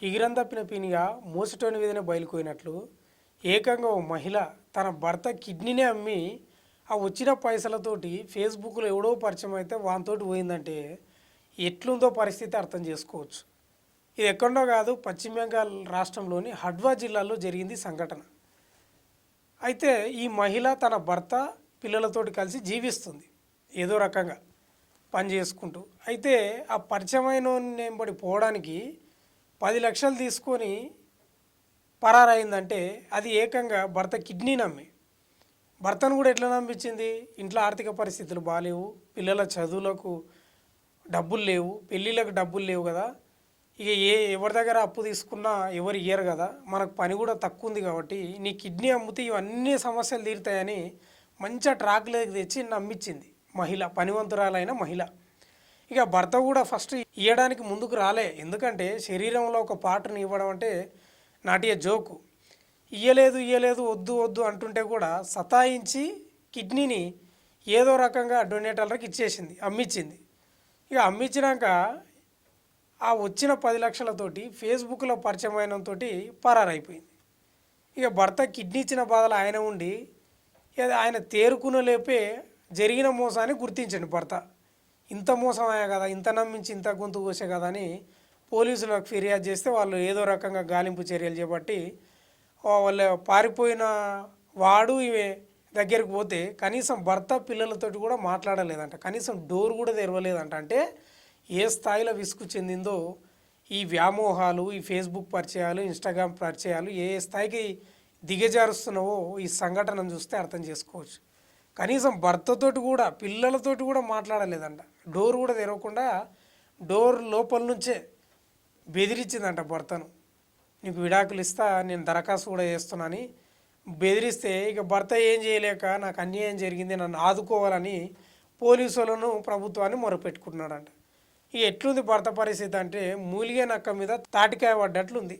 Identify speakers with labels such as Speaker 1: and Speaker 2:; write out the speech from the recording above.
Speaker 1: ఇగిరందప్పిన పీనిగా మోసటోని మీదనే బయలుపోయినట్లు ఏకంగా ఓ మహిళ తన భర్త కిడ్నీనే అమ్మి ఆ వచ్చిన పైసలతోటి ఫేస్బుక్లో ఎవడో పరిచయం అయితే వానితోటి పోయిందంటే ఎట్లుందో పరిస్థితి అర్థం చేసుకోవచ్చు. ఇది ఎక్కడో కాదు, పశ్చిమ బెంగాల్ రాష్ట్రంలోని హడ్వా జిల్లాలో జరిగింది సంఘటన. అయితే ఈ మహిళ తన భర్త పిల్లలతోటి కలిసి జీవిస్తుంది, ఏదో రకంగా పని చేసుకుంటూ. అయితే ఆ పరిచయమైన నెంబడి పోవడానికి 10 లక్షలు తీసుకొని పరారైందంటే అది ఏకంగా భర్త కిడ్నీ నమ్మి. భర్తను కూడా ఎట్లా నమ్మించింది? ఇంట్లో ఆర్థిక పరిస్థితులు బాగాలేవు, పిల్లల చదువులకు డబ్బులు లేవు, పెళ్ళిళ్ళకు డబ్బులు లేవు కదా. ఇక ఎవరి దగ్గర అప్పు తీసుకున్నా ఎవరు ఇయ్యరు కదా, మనకు పని కూడా తక్కువ ఉంది కాబట్టి నీ కిడ్నీ అమ్మితే ఇవన్నీ సమస్యలు తీరుతాయని మంచిగా ట్రాక్లోకి తెచ్చి నమ్మించింది మహిళ, పనివంతురాలైన మహిళ. ఇక భర్త కూడా ఫస్ట్ ఇవ్వడానికి ముందుకు రాలే, ఎందుకంటే శరీరంలో ఒక పార్ట్ని ఇవ్వడం అంటే నాటియ జోకు. ఇయ్యలేదు వద్దు వద్దు అంటుంటే కూడా సతాయించి కిడ్నీని ఏదో రకంగా డొనేటర్లకు ఇచ్చేసింది, అమ్మించింది. ఇక అమ్మించినాక ఆ వచ్చిన 10 లక్షలతోటి ఫేస్బుక్లో పరిచయమైనంతో పరారైపోయింది. ఇక భర్త కిడ్నీ ఇచ్చిన బాధలు ఆయన ఉండి ఆయన తేరుకున్న లేపే జరిగిన మోసాన్ని గుర్తించండి భర్త. ఇంత మోసం అయ్యా కదా, ఇంత నమ్మించి ఇంత గొంతు కోసే కదా అని పోలీసులకు ఫిర్యాదు చేస్తే వాళ్ళు ఏదో రకంగా గాలింపు చర్యలు చేపట్టి వాళ్ళు పారిపోయిన వాడు ఇవే దగ్గరికి పోతే కనీసం భర్త పిల్లలతోటి కూడా మాట్లాడలేదంట, కనీసం డోర్ కూడా తెరవలేదంట. అంటే ఏ స్థాయిలో విసుగు చెందిందో ఈ వ్యామోహాలు, ఈ ఫేస్బుక్ పరిచయాలు, ఇన్స్టాగ్రామ్ పరిచయాలు ఏ స్థాయికి దిగజారుస్తున్నావో ఈ సంఘటనను చూస్తే అర్థం చేసుకోవచ్చు. కనీసం భర్తతోటి కూడా పిల్లలతోటి కూడా మాట్లాడలేదంట, డోర్ కూడా తెరవకుండా డోర్ లోపల నుంచే బెదిరించిందంట భర్తను. నీకు విడాకులు ఇస్తా, నేను దరఖాస్తు కూడా చేస్తున్నానని బెదిరిస్తే ఇక భర్త ఏం చేయలేక నాకు అన్యాయం జరిగింది, నన్ను ఆదుకోవాలని పోలీసులను ప్రభుత్వాన్ని మొరపెట్టుకున్నాడంట. ఇక ఎట్లుంది భర్త పరిస్థితి అంటే మూలిగే నక్క మీద తాటికాయ పడ్డట్లుంది.